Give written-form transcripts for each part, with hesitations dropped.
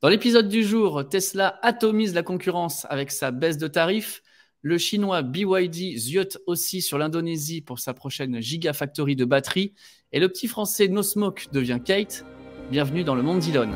Dans l'épisode du jour, Tesla atomise la concurrence avec sa baisse de tarifs. Le chinois BYD ziote aussi sur l'Indonésie pour sa prochaine gigafactory de batteries. Et le petit français No Smoke devient Kate. Bienvenue dans le monde d'Elon.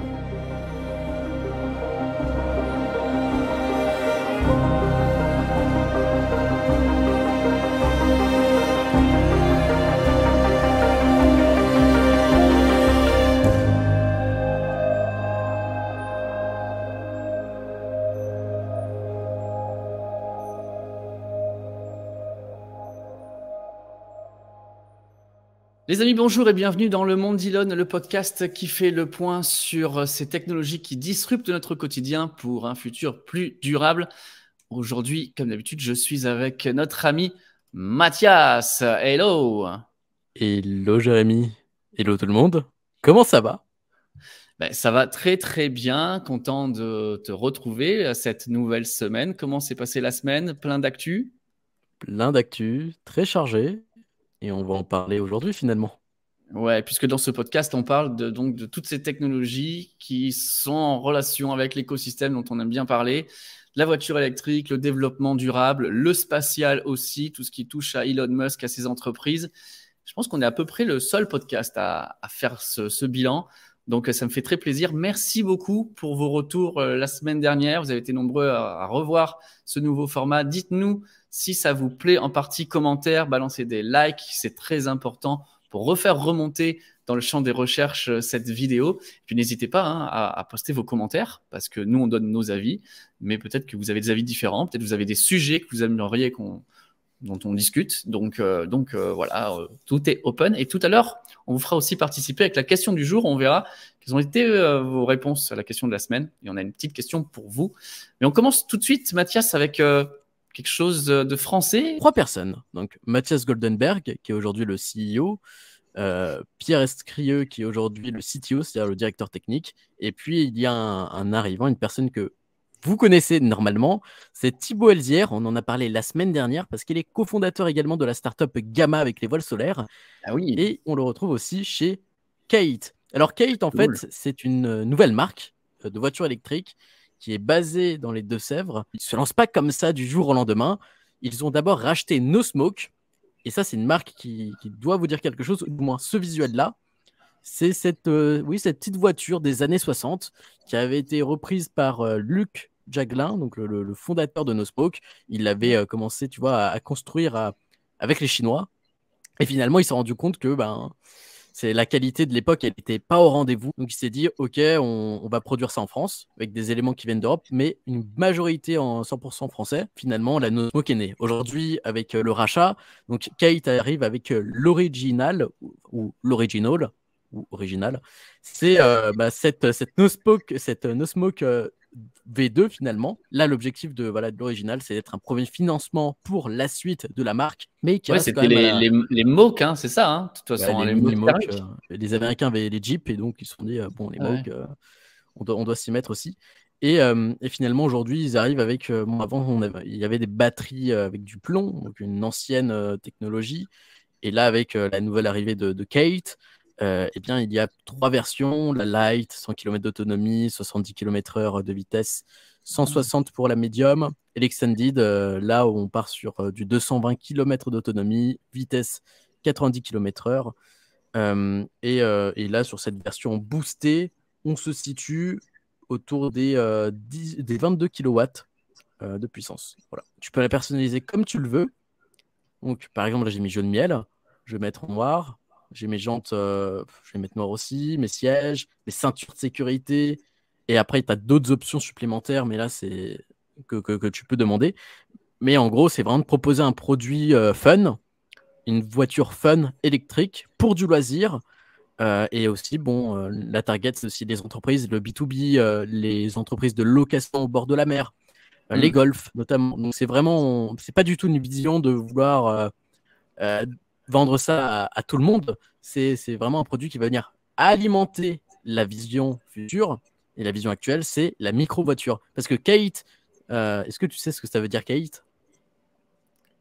Les amis, bonjour et bienvenue dans le monde d'Elon, le podcast qui fait le point sur ces technologies qui disruptent notre quotidien pour un futur plus durable. Aujourd'hui, comme d'habitude, je suis avec notre ami Mathias. Hello. Hello Jérémy, hello tout le monde, comment ça va? Ça va très très bien, content de te retrouver cette nouvelle semaine. Comment s'est passée la semaine? Plein d'actu? Plein d'actu, très chargé, et on va en parler aujourd'hui finalement. Ouais, puisque dans ce podcast, on parle donc de toutes ces technologies qui sont en relation avec l'écosystème dont on aime bien parler, la voiture électrique, le développement durable, le spatial aussi, tout ce qui touche à Elon Musk, à ses entreprises. Je pense qu'on est à peu près le seul podcast à faire ce bilan. Donc, ça me fait très plaisir. Merci beaucoup pour vos retours la semaine dernière. Vous avez été nombreux à revoir ce nouveau format. Dites-nous si ça vous plaît en partie commentaire, balancez des likes, c'est très important pour refaire remonter dans le champ des recherches cette vidéo. Et puis n'hésitez pas à poster vos commentaires parce que nous, on donne nos avis, mais peut-être que vous avez des avis différents, peut-être que vous avez des sujets que vous aimeriez dont on discute. Donc voilà, tout est open. Et tout à l'heure, on vous fera aussi participer avec la question du jour. On verra quelles ont été vos réponses à la question de la semaine. Et on a une petite question pour vous. Mais on commence tout de suite, Mathias, avec quelque chose de français. 3 personnes, donc Mathias Goldenberg, qui est aujourd'hui le CEO, Pierre Escrieux, qui est aujourd'hui le CTO, c'est-à-dire le directeur technique, et puis il y a un arrivant, une personne que vous connaissez normalement, c'est Thibaut Elzière, on en a parlé la semaine dernière, parce qu'il est cofondateur également de la startup Gamma avec les voiles solaires, Ah oui, et on le retrouve aussi chez Kate. Alors Kate, en cool. fait, c'est une nouvelle marque de voitures électriques qui est basée dans les Deux-Sèvres. Ils ne se lancent pas comme ça du jour au lendemain. Ils ont d'abord racheté No Smoke, et ça, c'est une marque qui doit vous dire quelque chose, ou du moins ce visuel-là. C'est cette petite voiture des années 60 qui avait été reprise par Luc Jaglin, donc le fondateur de No Smoke. Il l'avait commencé, tu vois, à construire avec les Chinois. Et finalement, il s'est rendu compte que c'est la qualité de l'époque, elle n'était pas au rendez-vous. Donc il s'est dit, ok, on va produire ça en France avec des éléments qui viennent d'Europe, mais une majorité en 100% français. Finalement, la No Smoke est née. Aujourd'hui, avec le rachat, donc Kate arrive avec l'original ou l'original ou original. C'est cette No Smoke V2 finalement. Là, l'objectif de l'original, c'est d'être un premier financement pour la suite de la marque, mais qui Ouais, reste quand c'était même à les, la, les, les Mohawks, hein, c'est ça, hein, de toute ouais, façon, hein, les les Mohawks mini-mocs. thermiques. Les Américains avaient les Jeeps et donc ils se sont dit, bon, les Ouais. Mohawks, on doit s'y mettre aussi. Et finalement, aujourd'hui, ils arrivent avec. Bon, avant, il y avait des batteries avec du plomb, donc une ancienne technologie. Et là, avec la nouvelle arrivée de Kate, eh bien, il y a 3 versions, la Light, 100 km d'autonomie, 70 km/h de vitesse, 160 pour la Medium, et l'Extended, là où on part sur du 220 km d'autonomie, vitesse 90 km/h. Et là, sur cette version boostée, on se situe autour des 22 kilowatts de puissance. Voilà. Tu peux la personnaliser comme tu le veux. Donc, par exemple, là, j'ai mis jaune miel. Je vais mettre en noir. J'ai mes jantes, je vais mettre noir aussi, mes sièges, mes ceintures de sécurité. Et après, tu as d'autres options supplémentaires, mais là, c'est que tu peux demander. Mais en gros, c'est vraiment de proposer un produit fun, une voiture fun électrique pour du loisir. Et aussi, bon, la target, c'est aussi les entreprises, le B2B, les entreprises de location au bord de la mer, les Mm. golfs notamment. Donc, c'est pas du tout une vision de vouloir euh, vendre ça à tout le monde. C'est vraiment un produit qui va venir alimenter la vision future. Et la vision actuelle, c'est la micro-voiture. Parce que Kate, est-ce que tu sais ce que ça veut dire, Kate?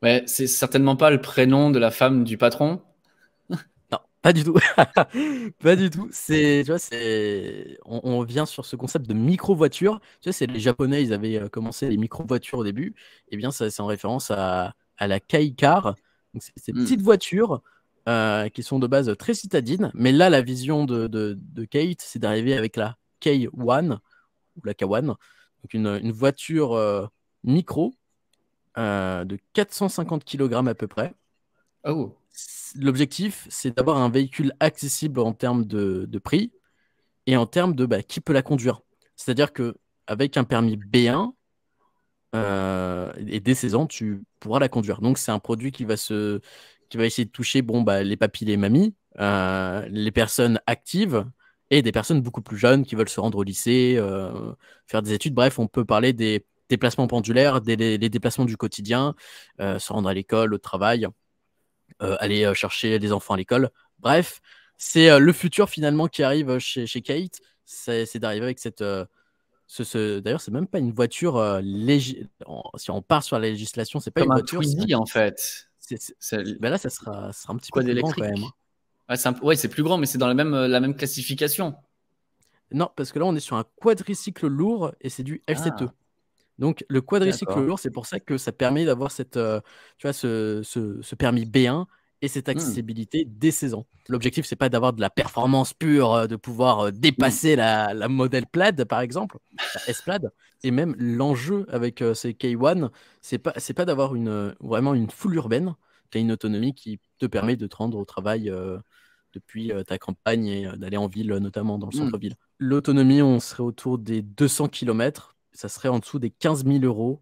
Ouais, c'est certainement pas le prénom de la femme du patron. Non. Pas du tout. Pas du tout. Tu vois, on vient sur ce concept de micro-voiture. Tu vois, c'est les Japonais, ils avaient commencé les micro-voitures au début. Eh bien, ça, c'est en référence à la Kei-car. Donc, c'est ces petites voitures qui sont de base très citadines. Mais là, la vision de Kate, c'est d'arriver avec la K1 ou la K1. Donc, une voiture micro de 450 kg à peu près. Oh. L'objectif, c'est d'avoir un véhicule accessible en termes de prix et en termes de qui peut la conduire. C'est-à-dire qu'avec un permis B1 et dès 16 ans, tu pourras la conduire. Donc, c'est un produit qui va essayer de toucher les papis, les mamies, les personnes actives et des personnes beaucoup plus jeunes qui veulent se rendre au lycée, faire des études. Bref, on peut parler des déplacements pendulaires, les déplacements du quotidien, se rendre à l'école, au travail. Aller chercher les enfants à l'école. Bref, c'est le futur finalement qui arrive chez Kate. C'est d'arriver avec cette. D'ailleurs, c'est même pas une voiture. Si on part sur la législation, c'est pas Comme une un voiture. Twizy, en fait. Ben là, ça sera un petit peu Quad plus grand quand même. électrique. Ouais, c'est plus grand, mais c'est dans la même classification. Non, parce que là, on est sur un quadricycle lourd et c'est du L7E. Ah, Donc, le quadricycle d'accord. lourd, c'est pour ça que ça permet d'avoir tu vois, ce permis B1 et cette Hmm, accessibilité dès 16 ans. L'objectif, c'est pas d'avoir de la performance pure, de pouvoir hmm. dépasser la modèle Plaid, par exemple, la S-Plaid. Et même l'enjeu avec ces K1, c'est pas d'avoir vraiment une full urbaine. Tu as une autonomie qui te permet de te rendre au travail depuis ta campagne et d'aller en ville, notamment dans le Hmm. centre-ville. L'autonomie, on serait autour des 200 km. Ça serait en dessous des 15 000 euros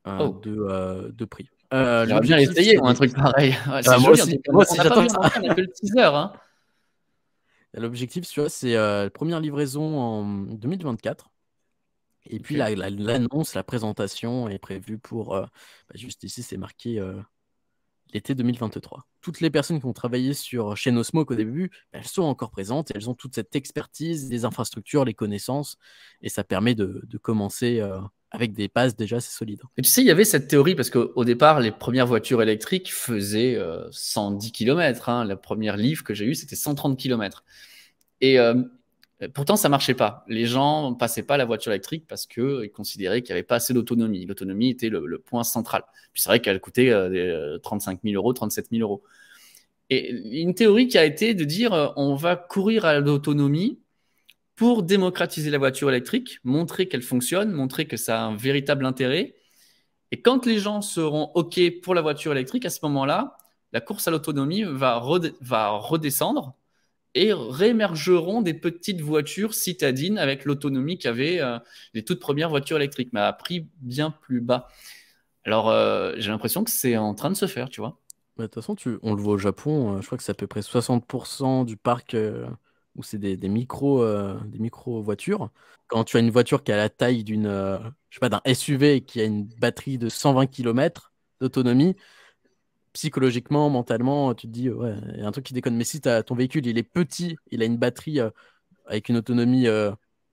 Oh, de prix. j'aimerais bien L'objectif, l'essayer, c'est moi, un truc pareil. Ouais, c'est moi joli, en tout aussi, cas. moi On aussi, n'a pas j'attends vu en ça. entier, on a fait le teaser. Hein. L'objectif, tu vois, c'est la première livraison en 2024. Et puis Ok. l'annonce, la présentation est prévue pour, juste ici, c'est marqué l'été 2023. Toutes les personnes qui ont travaillé chez No Smoke au début, elles sont encore présentes et elles ont toute cette expertise, les infrastructures, les connaissances, et ça permet de commencer avec des bases déjà assez solides. Et tu sais, il y avait cette théorie, parce qu'au départ, les premières voitures électriques faisaient 110 km. Hein. La première Leaf que j'ai eue, c'était 130 km. Et pourtant, ça marchait pas. Les gens ne passaient pas à la voiture électrique parce qu'ils considéraient qu'il n'y avait pas assez d'autonomie. L'autonomie était le point central. Puis c'est vrai qu'elle coûtait 35 000 euros, 37 000 euros. Et une théorie qui a été de dire on va courir à l'autonomie pour démocratiser la voiture électrique, montrer qu'elle fonctionne, montrer que ça a un véritable intérêt. Et quand les gens seront OK pour la voiture électrique, à ce moment-là, la course à l'autonomie va redescendre et réémergeront des petites voitures citadines avec l'autonomie qu'avaient les toutes premières voitures électriques, mais à prix bien plus bas. Alors, j'ai l'impression que c'est en train de se faire, tu vois. De toute façon, on le voit au Japon, je crois que c'est à peu près 60% du parc où c'est des micro voitures. Quand tu as une voiture qui a la taille je sais pas, d'un SUV et qui a une batterie de 120 km d'autonomie, psychologiquement, mentalement, tu te dis, ouais, il y a un truc qui déconne. Mais si ton véhicule, il est petit, il a une batterie avec une autonomie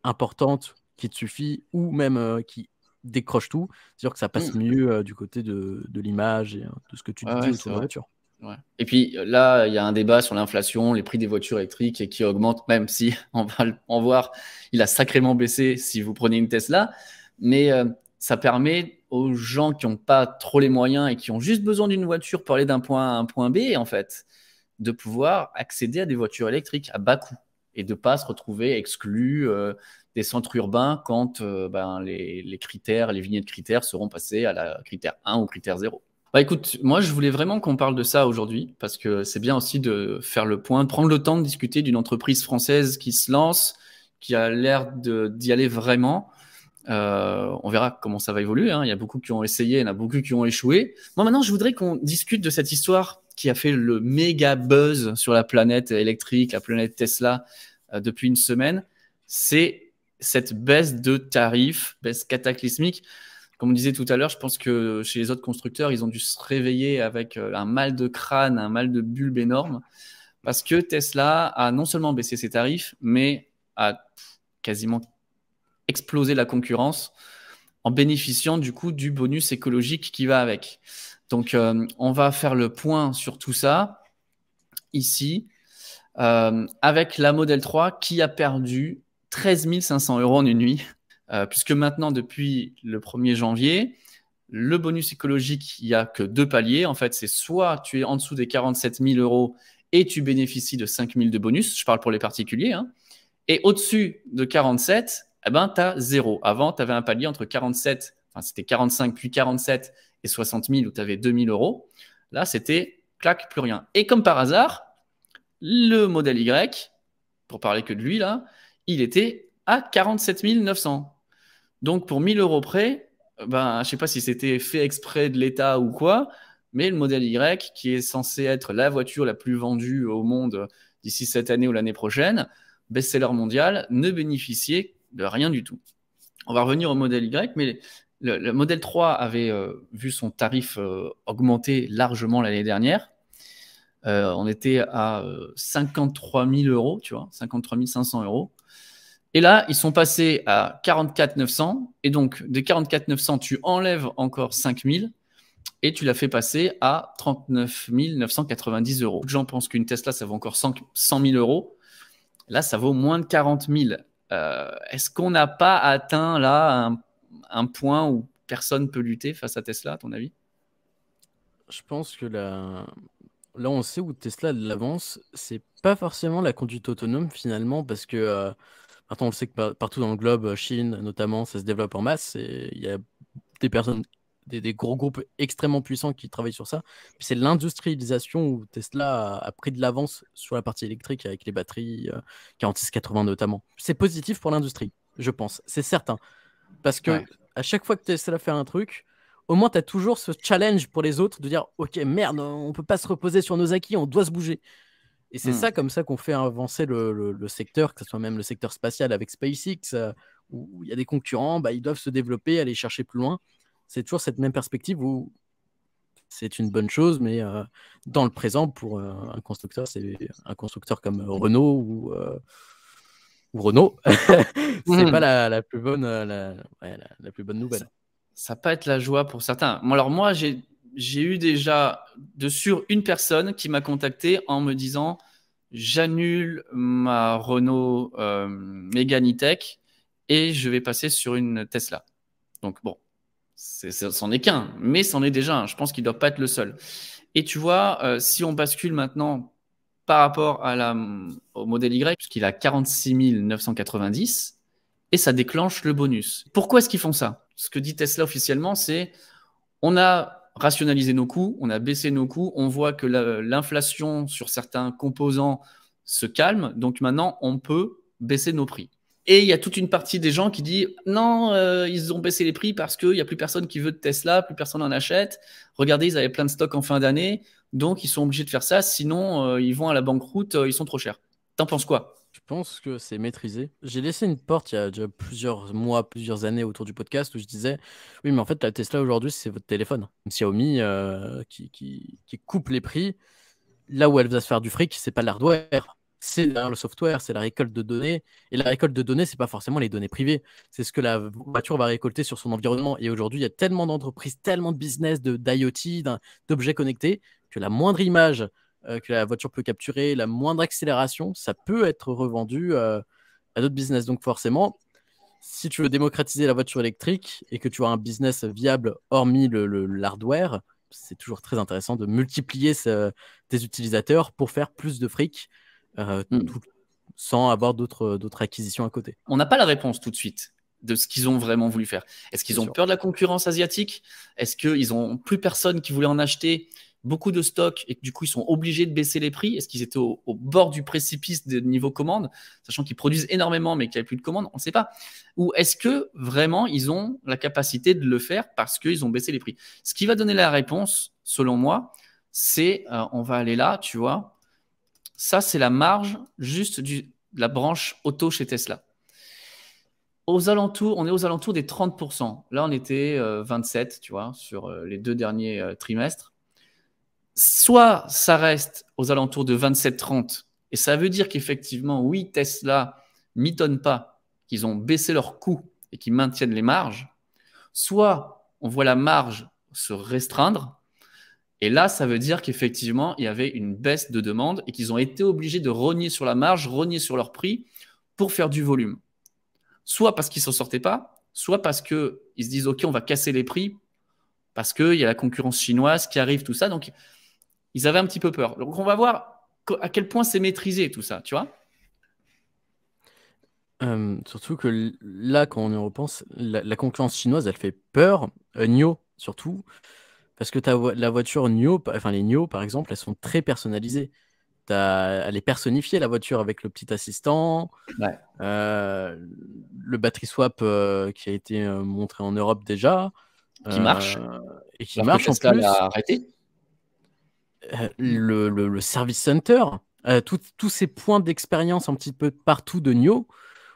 importante qui te suffit, ou même qui décroche tout, c'est sûr que ça passe Mmh. mieux du côté de l'image et de ce que tu te Ouais, dis ouais, c'est autour de la vrai. voiture. Ouais. Et puis là, il y a un débat sur l'inflation, les prix des voitures électriques et qui augmentent, même si on va en voir, il a sacrément baissé si vous prenez une Tesla. Mais ça permet aux gens qui n'ont pas trop les moyens et qui ont juste besoin d'une voiture pour aller d'un point A à un point B, en fait, de pouvoir accéder à des voitures électriques à bas coût et de ne pas se retrouver exclus des centres urbains quand les critères, les vignettes critères seront passés à la critère 1 ou critère 0. Bah écoute, moi je voulais vraiment qu'on parle de ça aujourd'hui parce que c'est bien aussi de faire le point, de prendre le temps de discuter d'une entreprise française qui se lance, qui a l'air d'y aller vraiment. On verra comment ça va évoluer. Hein. Il y a beaucoup qui ont essayé, il y en a beaucoup qui ont échoué. Moi maintenant, je voudrais qu'on discute de cette histoire qui a fait le méga buzz sur la planète électrique, la planète Tesla depuis une semaine. C'est cette baisse de tarifs, baisse cataclysmique. Comme on disait tout à l'heure, je pense que chez les autres constructeurs, ils ont dû se réveiller avec un mal de crâne, un mal de bulbe énorme, parce que Tesla a non seulement baissé ses tarifs, mais a quasiment explosé la concurrence en bénéficiant du coup du bonus écologique qui va avec. Donc, on va faire le point sur tout ça ici. avec la Model 3 qui a perdu 13 500 € en une nuit, puisque maintenant, depuis le 1er janvier, le bonus écologique, il n'y a que 2 paliers. En fait, c'est soit tu es en dessous des 47 000 € et tu bénéficies de 5 000 de bonus, je parle pour les particuliers, hein. Et au-dessus de 47, eh ben, tu as 0. Avant, tu avais un palier entre 47, enfin c'était 45, puis 47 et 60 000 où tu avais 2 000 €. Là, c'était clac, plus rien. Et comme par hasard, le modèle Y, pour parler que de lui, là, il était à 47 900. Donc, pour 1 000 € près, ben, je ne sais pas si c'était fait exprès de l'État ou quoi, mais le modèle Y, qui est censé être la voiture la plus vendue au monde d'ici cette année ou l'année prochaine, best-seller mondial, ne bénéficiait de rien du tout. On va revenir au modèle Y, mais le modèle 3 avait vu son tarif augmenter largement l'année dernière. On était à 53 000 €, tu vois, 53 500 €. Et là, ils sont passés à 44 900. Et donc, de 44 900, tu enlèves encore 5 000 et tu l'as fait passer à 39 990 €. Beaucoup de gens pensent qu'une Tesla, ça vaut encore 100 000 €. Là, ça vaut moins de 40 000. Est-ce qu'on n'a pas atteint là un point où personne ne peut lutter face à Tesla, à ton avis? Je pense que là, on sait où Tesla l'avance. C'est pas forcément la conduite autonome finalement, parce que maintenant on le sait que partout dans le globe, Chine notamment, ça se développe en masse et il y a des personnes, des gros groupes extrêmement puissants qui travaillent sur ça. Puis c'est l'industrialisation où Tesla a pris de l'avance sur la partie électrique avec les batteries 4680 notamment. C'est positif pour l'industrie, je pense, c'est certain. Parce que à chaque fois que Tesla fait un truc, au moins tu as toujours ce challenge pour les autres de dire ok, merde, on peut pas se reposer sur nos acquis, on doit se bouger. Et c'est ça comme ça qu'on fait avancer le secteur, que ce soit même le secteur spatial avec SpaceX, où il y a des concurrents, bah, ils doivent se développer, aller chercher plus loin. C'est toujours cette même perspective où c'est une bonne chose, mais dans le présent, pour un constructeur, c'est un constructeur comme Renault ou Renault, c'est pas la plus bonne, la plus bonne nouvelle. Ça va pas être la joie pour certains. Alors moi, j'ai eu déjà de sûr une personne qui m'a contacté en me disant j'annule ma Renault Mégane E-Tech et je vais passer sur une Tesla. Donc bon, c'en est qu'un, mais c'en est déjà un. Je pense qu'il ne doit pas être le seul. Et tu vois, si on bascule maintenant par rapport au modèle Y, puisqu'il a 46 990, et ça déclenche le bonus. Pourquoi est-ce qu'ils font ça? Ce que dit Tesla officiellement, c'est on a rationalisé nos coûts, on a baissé nos coûts, on voit que l'inflation sur certains composants se calme, donc maintenant on peut baisser nos prix. Et il y a toute une partie des gens qui disent non, ils ont baissé les prix parce qu'il n'y a plus personne qui veut de Tesla, plus personne en achète. Regardez, ils avaient plein de stocks en fin d'année, donc ils sont obligés de faire ça, sinon ils vont à la banqueroute, ils sont trop chers. T'en penses quoi? Je pense que c'est maîtrisé. J'ai laissé une porte il y a déjà plusieurs mois, plusieurs années autour du podcast où je disais oui, mais en fait, la Tesla aujourd'hui, c'est votre téléphone. Xiaomi qui coupe les prix. Là où elle va se faire du fric, c'est pas l'hardware, c'est le software, c'est la récolte de données. Et la récolte de données, c'est pas forcément les données privées. C'est ce que la voiture va récolter sur son environnement. Et aujourd'hui, il y a tellement d'entreprises, tellement de business, d'IoT, d'objets connectés, que la moindre image que la voiture peut capturer, la moindre accélération, ça peut être revendu à d'autres business. Donc forcément, si tu veux démocratiser la voiture électrique et que tu as un business viable hormis l'hardware, c'est toujours très intéressant de multiplier tes utilisateurs pour faire plus de fric sans avoir d'autres acquisitions à côté. On n'a pas la réponse tout de suite de ce qu'ils ont vraiment voulu faire. Est-ce qu'ils ont peur de la concurrence asiatique? Est-ce qu'ils n'ont plus personne qui voulait en acheter beaucoup de stocks et que du coup ils sont obligés de baisser les prix? Est-ce qu'ils étaient au bord du précipice de niveau commande, sachant qu'ils produisent énormément mais qu'il n'y a plus de commandes? On ne sait pas. Ou est-ce que vraiment ils ont la capacité de le faire parce qu'ils ont baissé les prix? Ce qui va donner la réponse, selon moi, c'est, on va aller là, tu vois, ça c'est la marge juste de la branche auto chez Tesla. On est aux alentours des 30%. Là, on était 27, tu vois, sur les 2 derniers trimestres. Soit ça reste aux alentours de 27-30, et ça veut dire qu'effectivement, oui, Tesla m'étonne pas qu'ils ont baissé leurs coûts et qu'ils maintiennent les marges. Soit on voit la marge se restreindre, Et là, ça veut dire qu'effectivement, il y avait une baisse de demande et qu'ils ont été obligés de rogner sur la marge, rogner sur leur prix pour faire du volume. Soit parce qu'ils ne s'en sortaient pas, soit parce qu'ils se disent, OK, on va casser les prix parce qu'il y a la concurrence chinoise qui arrive, tout ça. Donc, ils avaient un petit peu peur. Donc, on va voir à quel point c'est maîtrisé tout ça, tu vois. Surtout que là, quand on y repense, la concurrence chinoise, elle fait peur. NIO, surtout. Parce que la voiture NIO, enfin les NIO, par exemple, elles sont très personnalisées. Elle est personnifiée, la voiture, avec le petit assistant. Ouais. Le battery swap qui a été montré en Europe déjà. Qui marche. Et qui marche en Tesla plus. l'a arrêté. Le service center, tous ces points d'expérience un petit peu partout de NIO,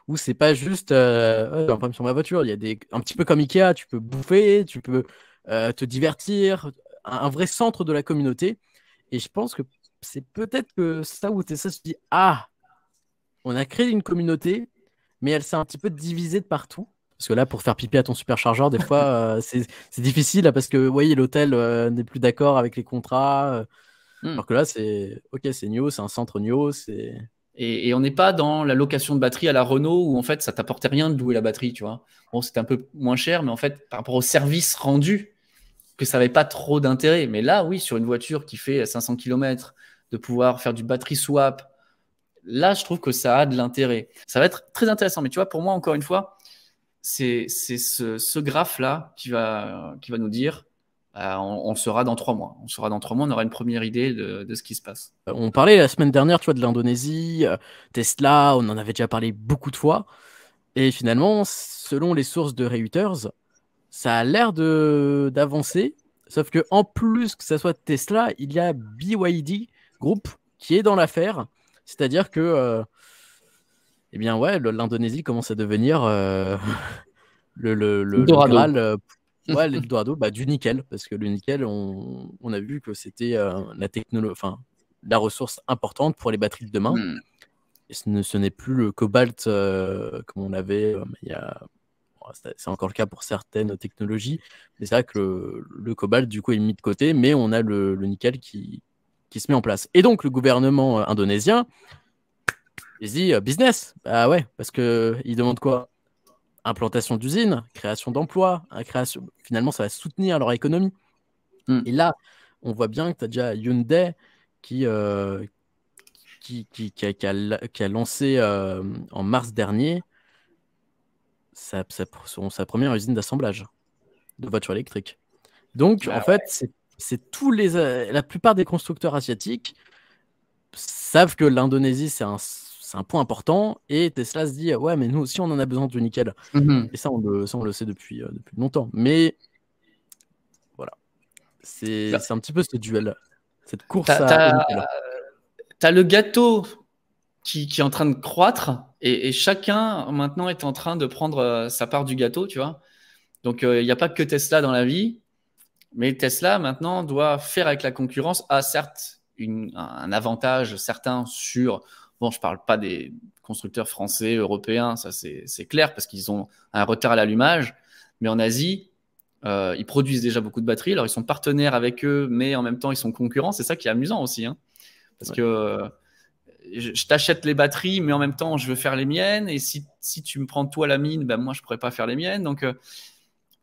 où c'est pas juste j'ai un problème sur ma voiture, il y a un petit peu comme Ikea, tu peux bouffer, tu peux te divertir, un vrai centre de la communauté. Et je pense que c'est peut-être que ça où Tesla se dit, ah, on a créé une communauté, mais elle s'est un petit peu divisée de partout. Parce que là, pour faire pipi à ton superchargeur, des fois, c'est difficile là, parce que oui, l'hôtel n'est plus d'accord avec les contrats. Alors que là, c'est OK, c'est NIO, c'est un centre NIO. Et on n'est pas dans la location de batterie à la Renault où en fait ça t'apportait rien de louer la batterie, tu vois. Bon, c'était un peu moins cher, mais en fait, par rapport au service rendu, que ça n'avait pas trop d'intérêt. Mais là, oui, sur une voiture qui fait 500 km, de pouvoir faire du battery swap, là, je trouve que ça a de l'intérêt. Ça va être très intéressant. Mais tu vois, pour moi, encore une fois, c'est ce graphe-là qui va nous dire on sera dans 3 mois. On sera dans 3 mois, on aura une première idée de ce qui se passe. On parlait la semaine dernière, tu vois, de l'Indonésie, Tesla, on en avait déjà parlé beaucoup de fois. Et finalement, selon les sources de Reuters, ça a l'air d'avancer. Sauf que en plus que ça soit Tesla, il y a BYD Group qui est dans l'affaire. C'est-à-dire que, eh bien ouais, l'Indonésie commence à devenir le Graal, ouais, l'Eldorado, du nickel, parce que le nickel, on a vu que c'était la ressource importante pour les batteries de demain. Et ce n'est plus le cobalt comme on l'avait c'est encore le cas pour certaines technologies, mais c'est vrai que le cobalt, du coup, est mis de côté, mais on a le nickel qui se met en place. Et donc, le gouvernement indonésien, il se dit business. Bah ouais, parce qu'il demande quoi? Implantation d'usines, création d'emplois, finalement, ça va soutenir leur économie. Et là, on voit bien que tu as déjà Hyundai qui a lancé en mars dernier sa première usine d'assemblage de voitures électriques. Donc, en fait, c'est la plupart des constructeurs asiatiques savent que l'Indonésie, c'est un point important, et Tesla se dit ouais, mais nous aussi, on en a besoin du nickel. Et ça, on le sait depuis longtemps. Mais voilà, c'est un petit peu ce duel, cette course au nickel. T'as le gâteau qui est en train de croître, et chacun maintenant est en train de prendre sa part du gâteau, tu vois. Donc il n'y a pas que Tesla dans la vie, mais Tesla maintenant doit faire avec la concurrence, a certes un avantage certain sur, bon, je parle pas des constructeurs français, européens, ça c'est clair parce qu'ils ont un retard à l'allumage, mais en Asie, ils produisent déjà beaucoup de batteries, alors ils sont partenaires avec eux, mais en même temps ils sont concurrents, c'est ça qui est amusant aussi, hein, parce que je t'achète les batteries, mais en même temps, je veux faire les miennes. Et si tu me prends toi la mine, ben moi, je pourrais pas faire les miennes. Donc,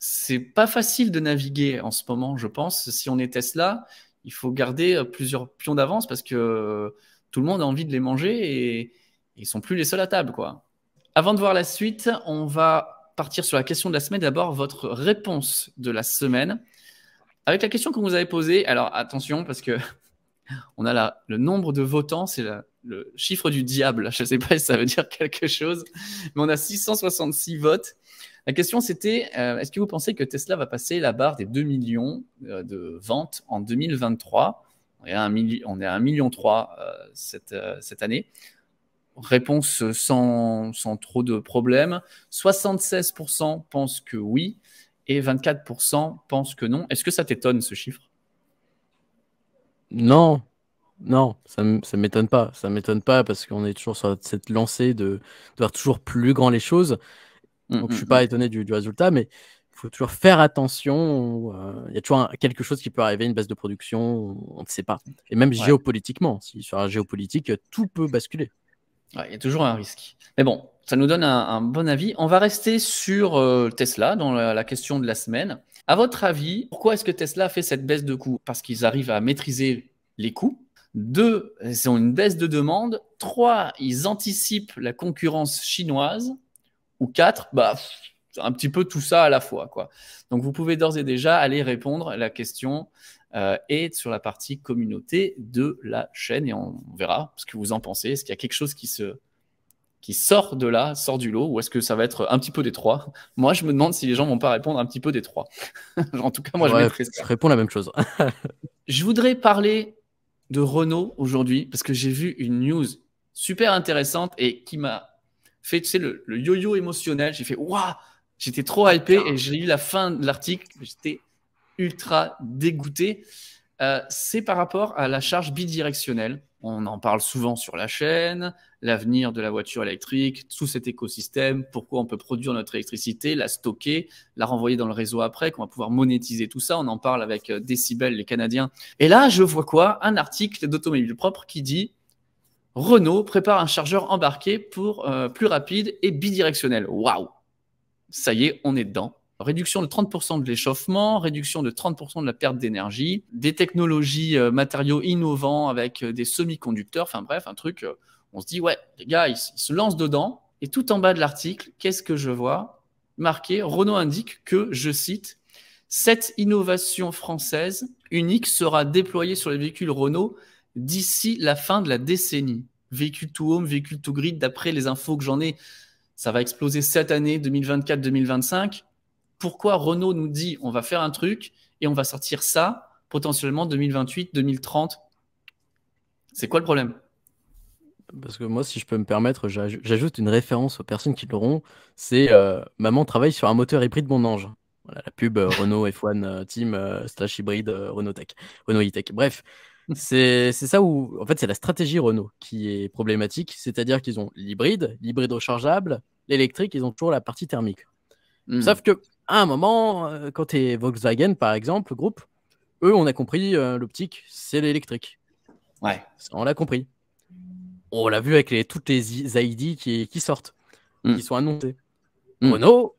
c'est pas facile de naviguer en ce moment, je pense. Si on est Tesla, il faut garder plusieurs pions d'avance parce que tout le monde a envie de les manger et ils sont plus les seuls à table, quoi. Avant de voir la suite, on va partir sur la question de la semaine. D'abord, votre réponse de la semaine. Avec la question qu'on vous avait posée, alors attention, parce que on a le nombre de votants, c'est le chiffre du diable. Je ne sais pas si ça veut dire quelque chose, mais on a 666 votes. La question, c'était est-ce que vous pensez que Tesla va passer la barre des 2 millions de ventes en 2023 ? On est à 1,3 million cette année. Réponse sans trop de problèmes. 76% pensent que oui et 24% pensent que non. Est-ce que ça t'étonne, ce chiffre ? Non, ça m'étonne pas. Ça m'étonne pas parce qu'on est toujours sur cette lancée de voir toujours plus grand les choses. Donc, je suis pas étonné du résultat, mais faut toujours faire attention. Il y a toujours quelque chose qui peut arriver, une baisse de production, on ne sait pas. Et même géopolitiquement, si sur la géopolitique, tout peut basculer. Ouais, il y a toujours un risque. Mais bon, ça nous donne un bon avis. On va rester sur Tesla dans la question de la semaine. À votre avis, pourquoi est-ce que Tesla a fait cette baisse de coûts? Parce qu'ils arrivent à maîtriser les coûts. 2, ils ont une baisse de demande. 3, ils anticipent la concurrence chinoise. Ou 4, un petit peu tout ça à la fois, quoi. Donc, vous pouvez d'ores et déjà aller répondre à la question et sur la partie communauté de la chaîne et on verra ce que vous en pensez. Est-ce qu'il y a quelque chose qui sort de là, sort du lot, ou est-ce que ça va être un petit peu des trois? Moi, je me demande si les gens vont pas répondre un petit peu des trois. En tout cas, moi, je mettrais ça. Je réponds la même chose. Je voudrais parler de Renault aujourd'hui parce que j'ai vu une news super intéressante et qui m'a fait, tu sais, le yo-yo émotionnel. J'ai fait waouh, j'étais trop hypé et j'ai lu la fin de l'article. J'étais ultra dégoûté. C'est par rapport à la charge bidirectionnelle. On en parle souvent sur la chaîne, l'avenir de la voiture électrique, tout cet écosystème, pourquoi on peut produire notre électricité, la stocker, la renvoyer dans le réseau après, qu'on va pouvoir monétiser tout ça. On en parle avec Decibel, les Canadiens. Et là, je vois quoi? Un article d'Automobile Propre qui dit Renault prépare un chargeur embarqué pour plus rapide et bidirectionnel. Waouh! Ça y est, on est dedans. Réduction de 30% de l'échauffement, réduction de 30% de la perte d'énergie, des technologies matériaux innovants avec des semi-conducteurs, enfin bref, un truc, on se dit, ouais, les gars, ils se lancent dedans. Et tout en bas de l'article, qu'est-ce que je vois? Marqué, Renault indique que, je cite, cette innovation française unique sera déployée sur les véhicules Renault d'ici la fin de la décennie. Véhicule to home, véhicule to grid, d'après les infos que j'en ai, ça va exploser cette année, 2024-2025. Pourquoi Renault nous dit on va faire un truc et on va sortir ça potentiellement 2028, 2030? C'est quoi le problème? Parce que moi, si je peux me permettre, j'ajoute une référence aux personnes qui l'auront. C'est Maman travaille sur un moteur hybride mon ange. Voilà, la pub Renault F1 Team / hybride Renault Tech, Renault e-Tech. Bref, c'est ça où, en fait, c'est la stratégie Renault qui est problématique. C'est-à-dire qu'ils ont l'hybride rechargeable, l'électrique, ils ont toujours la partie thermique. Sauf que à un moment, quand tu es Volkswagen, par exemple, le groupe, eux, on a compris l'optique, c'est l'électrique. Ouais. Ça, on l'a compris. On l'a vu avec toutes les ZAID qui sortent, qui sont annoncées. Renault,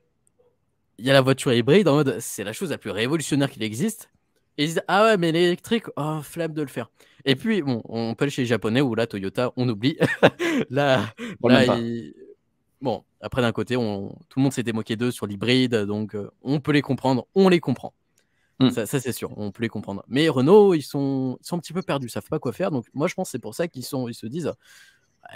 il y a la voiture hybride en mode, c'est la chose la plus révolutionnaire qu'il existe. Et ils disent, ah ouais, mais l'électrique, oh, flemme de le faire. Et puis, bon, on peut aller chez les Japonais ou là, Toyota, on oublie. Bon, après, d'un côté, tout le monde s'était moqué d'eux sur l'hybride, donc on peut les comprendre, on les comprend. Ça, c'est sûr, on peut les comprendre. Mais Renault, ils sont un petit peu perdus, ils savent pas quoi faire. Donc, moi, je pense que c'est pour ça qu'ils se disent,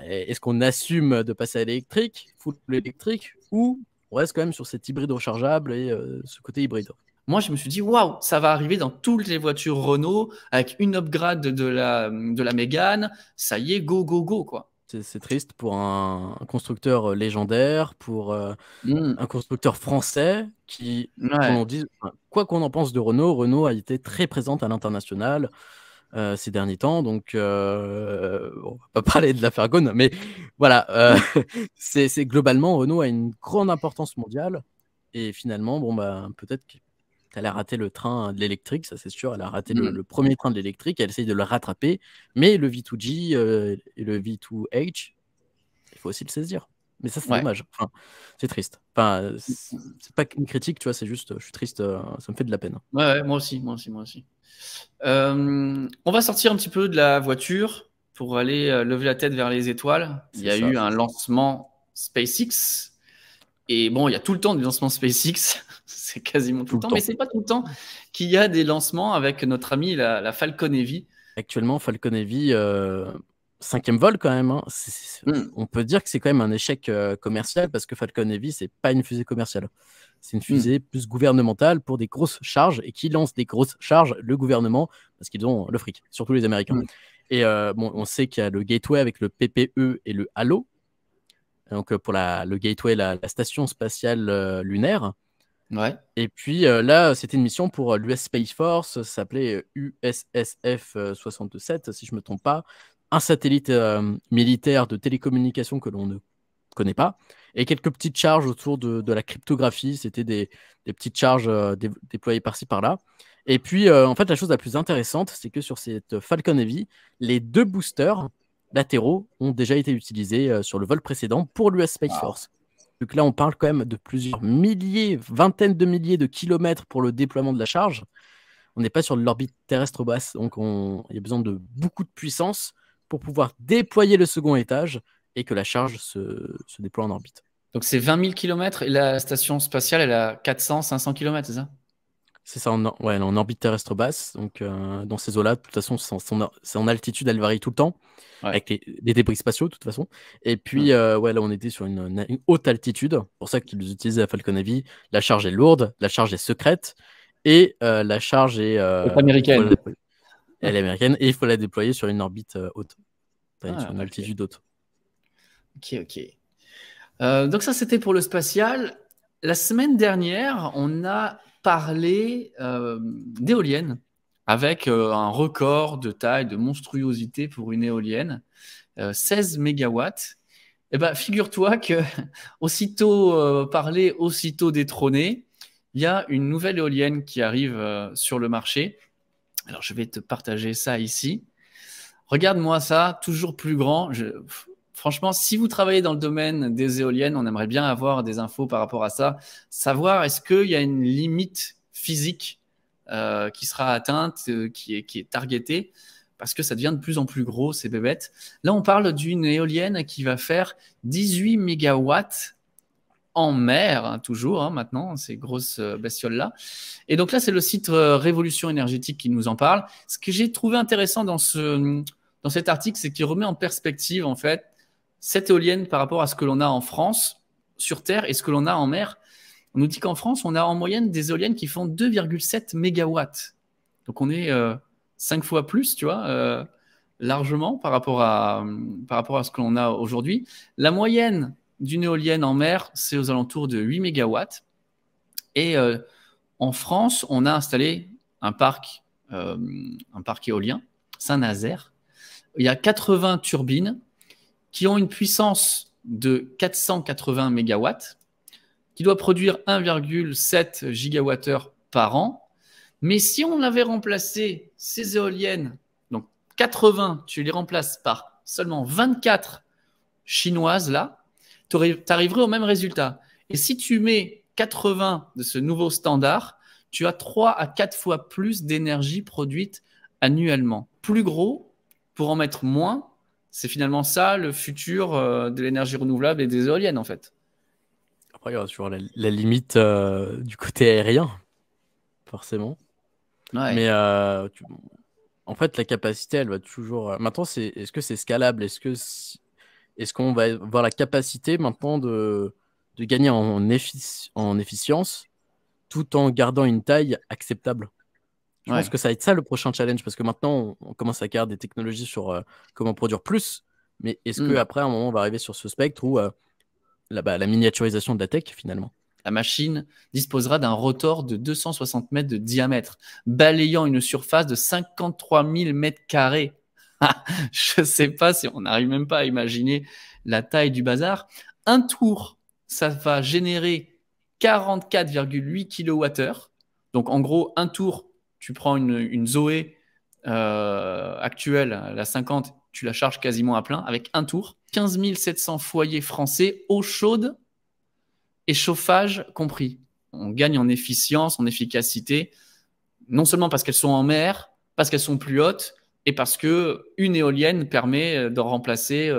est-ce qu'on assume de passer à l'électrique, full l'électrique, ou on reste quand même sur cet hybride rechargeable et ce côté hybride? Moi, je me suis dit, waouh, ça va arriver dans toutes les voitures Renault avec une upgrade de la Mégane. Ça y est, go, go, go, quoi. C'est triste pour un constructeur légendaire, pour un constructeur français qui, quoi qu'on en pense de Renault, Renault a été très présente à l'international ces derniers temps. Donc, on va pas parler de la Fergone, mais voilà, c'est globalement, Renault a une grande importance mondiale. Et finalement, bon, peut-être qu'elle a raté le train de l'électrique, ça c'est sûr. Elle a raté le premier train de l'électrique. Elle essaye de le rattraper. Mais le V2G et le V2H, il faut aussi le saisir. Mais ça, c'est dommage. Enfin, c'est triste. Enfin, c'est pas une critique, tu vois, c'est juste, je suis triste, ça me fait de la peine. Ouais, moi aussi. On va sortir un petit peu de la voiture pour aller lever la tête vers les étoiles. Il y a eu un lancement SpaceX. Et bon, il y a tout le temps des lancements SpaceX. C'est quasiment tout le temps. Mais c'est pas tout le temps qu'il y a des lancements avec notre ami, la Falcon Heavy. Actuellement, Falcon Heavy, 5e vol quand même. Hein. On peut dire que c'est quand même un échec commercial parce que Falcon Heavy, c'est pas une fusée commerciale. C'est une fusée plus gouvernementale pour des grosses charges et qui lance des grosses charges, le gouvernement, parce qu'ils ont le fric, surtout les Américains. Et on sait qu'il y a le Gateway avec le PPE et le Halo. Donc pour le Gateway, la station spatiale lunaire. Ouais. Et puis là, c'était une mission pour l'US Space Force, ça s'appelait USSF 67, si je ne me trompe pas. Un satellite militaire de télécommunication que l'on ne connaît pas. Et quelques petites charges autour de la cryptographie. C'était des petites charges déployées par-ci, par-là. Et puis, en fait, la chose la plus intéressante, c'est que sur cette Falcon Heavy, les 2 boosters latéraux ont déjà été utilisés sur le vol précédent pour l'US Space Force. Donc là, on parle quand même de plusieurs milliers, vingtaines de milliers de kilomètres pour le déploiement de la charge. On n'est pas sur l'orbite terrestre basse, donc il y a besoin de beaucoup de puissance pour pouvoir déployer le second étage et que la charge se déploie en orbite. Donc c'est 20 000 km et la station spatiale, elle a 400, 500 km, c'est ça? C'est ça, ouais, elle est en orbite terrestre basse. Donc, dans ces eaux-là, de toute façon, c'est en altitude, elle varie tout le temps, avec les débris spatiaux, de toute façon. Et puis, là, on était sur une haute altitude. C'est pour ça qu'ils utilisaient la Falcon Heavy. La charge est lourde, la charge est secrète, et la charge est américaine. Elle est américaine, et il faut la déployer sur une orbite haute, sur une altitude haute. Ok. Donc ça, c'était pour le spatial. La semaine dernière, on a parlé d'éoliennes avec un record de taille, de monstruosité pour une éolienne, 16 mégawatts. Eh ben, figure-toi que aussitôt parlé, aussitôt détrôné, il y a une nouvelle éolienne qui arrive sur le marché. Alors, je vais te partager ça ici. Regarde-moi ça, toujours plus grand. Franchement, si vous travaillez dans le domaine des éoliennes, on aimerait bien avoir des infos par rapport à ça. Savoir est-ce qu'il y a une limite physique qui sera atteinte, qui est targetée, parce que ça devient de plus en plus gros, ces bébêtes. Là, on parle d'une éolienne qui va faire 18 mégawatts en mer, hein, toujours, hein, maintenant, ces grosses bestioles-là. Et donc là, c'est le site Révolution énergétique qui nous en parle. Ce que j'ai trouvé intéressant dans cet article, c'est qu'il remet en perspective, en fait, cette éolienne par rapport à ce que l'on a en France, sur Terre, et ce que l'on a en mer. On nous dit qu'en France, on a en moyenne des éoliennes qui font 2,7 mégawatts. Donc on est 5 fois plus, tu vois, largement par rapport à ce que l'on a aujourd'hui. La moyenne d'une éolienne en mer, c'est aux alentours de 8 mégawatts. Et en France, on a installé un parc éolien, Saint-Nazaire. Il y a 80 turbines qui ont une puissance de 480 mégawatts, qui doit produire 1,7 gigawattheure par an. Mais si on avait remplacé ces éoliennes, donc 80, tu les remplaces par seulement 24 chinoises, là, tu arriverais au même résultat. Et si tu mets 80 de ce nouveau standard, tu as 3 à 4 fois plus d'énergie produite annuellement. Plus gros, pour en mettre moins, c'est finalement ça le futur de l'énergie renouvelable et des éoliennes, en fait. Après, il y aura toujours la limite du côté aérien, forcément. Ouais. Mais en fait, la capacité, elle va toujours. Maintenant, est-ce que c'est scalable? Est-ce qu'on va avoir la capacité maintenant de gagner en efficience tout en gardant une taille acceptable? Je pense que ça va être ça le prochain challenge, parce que maintenant, on commence à garder des technologies sur comment produire plus. Mais est-ce qu'après, à un moment, on va arriver sur ce spectre où la miniaturisation de la tech, finalement? La machine disposera d'un rotor de 260 mètres de diamètre, balayant une surface de 53 000 mètres carrés. Je ne sais pas si on n'arrive même pas à imaginer la taille du bazar. Un tour, ça va générer 44,8 kWh. Donc, en gros, un tour, tu prends une Zoé actuelle, la 50, tu la charges quasiment à plein avec un tour. 15 700 foyers français, eau chaude et chauffage compris. On gagne en efficience, en efficacité, non seulement parce qu'elles sont en mer, parce qu'elles sont plus hautes, et parce qu'une éolienne permet de remplacer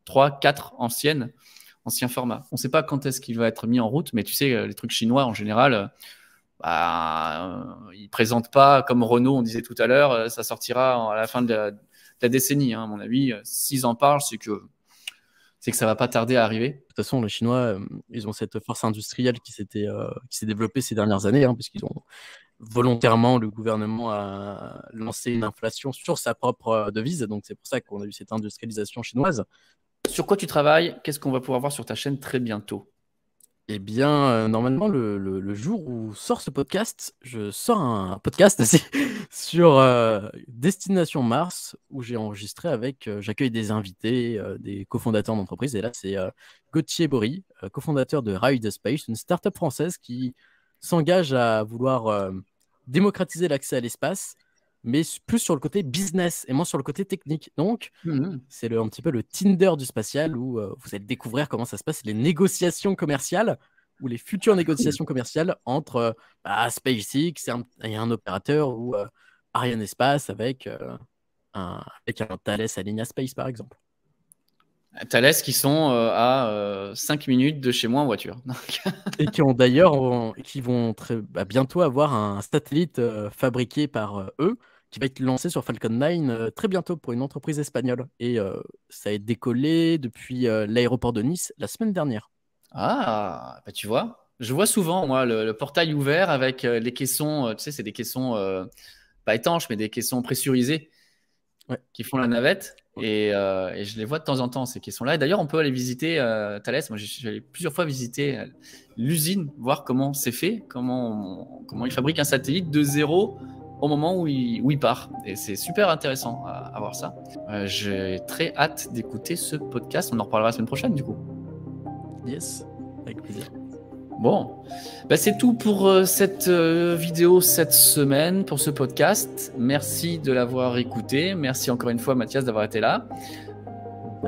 3, 4 anciens formats. On ne sait pas quand est-ce qu'il va être mis en route, mais tu sais, les trucs chinois, en général, ils ne présentent pas, comme Renault, on disait tout à l'heure, ça sortira à la fin de la décennie. Hein, à mon avis, s'ils en parlent, c'est que ça ne va pas tarder à arriver. De toute façon, les Chinois, ils ont cette force industrielle qui s'est développée ces dernières années, hein, puisqu'ils ont volontairement, le gouvernement a lancé une inflation sur sa propre devise. Donc, c'est pour ça qu'on a eu cette industrialisation chinoise. Sur quoi tu travailles? Qu'est-ce qu'on va pouvoir voir sur ta chaîne très bientôt? Eh bien, normalement, le jour où sort ce podcast, je sors un podcast aussi sur Destination Mars, où j'ai enregistré avec, j'accueille des invités, des cofondateurs d'entreprises. Et là, c'est Gauthier Bory, cofondateur de Ride Space, une startup française qui s'engage à vouloir démocratiser l'accès à l'espace, mais plus sur le côté business et moins sur le côté technique. Donc, c'est un petit peu le Tinder du spatial où vous allez découvrir comment ça se passe, les négociations commerciales ou les futures négociations commerciales entre SpaceX et un opérateur ou Arianespace avec un Thales Alenia Space, par exemple. Thales qui sont à 5 minutes de chez moi en voiture. Et qui ont d'ailleurs qui vont bientôt avoir un satellite fabriqué par eux qui va être lancé sur Falcon 9 très bientôt pour une entreprise espagnole. Et ça a décollé depuis l'aéroport de Nice la semaine dernière. Ah, bah tu vois, je vois souvent, moi, le portail ouvert avec les caissons, tu sais, c'est des caissons pas étanches, mais des caissons pressurisés qui font la navette. Et je les vois de temps en temps, ces caissons-là. Et d'ailleurs, on peut aller visiter Thales. Moi, j'ai allé plusieurs fois visiter l'usine, voir comment c'est fait, comment ils fabriquent un satellite de zéro au moment où il part. Et c'est super intéressant à voir ça. J'ai très hâte d'écouter ce podcast. On en reparlera la semaine prochaine, du coup. Yes, avec plaisir. Bon, bah c'est tout pour cette vidéo cette semaine, pour ce podcast. Merci de l'avoir écouté. Merci encore une fois, Mathias, d'avoir été là.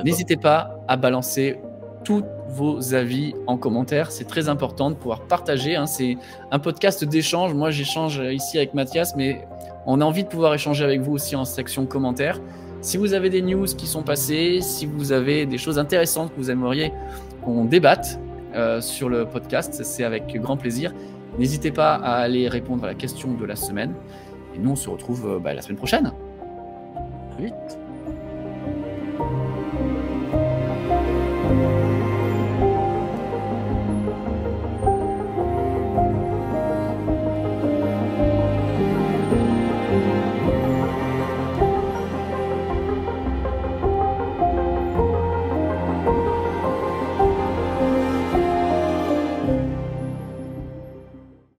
N'hésitez pas à balancer tous vos avis en commentaire. C'est très important de pouvoir partager. C'est un podcast d'échange. Moi, j'échange ici avec Mathias, mais on a envie de pouvoir échanger avec vous aussi en section commentaires. Si vous avez des news qui sont passées, si vous avez des choses intéressantes que vous aimeriez qu'on débatte sur le podcast, c'est avec grand plaisir. N'hésitez pas à aller répondre à la question de la semaine. Et nous, on se retrouve la semaine prochaine. À vite.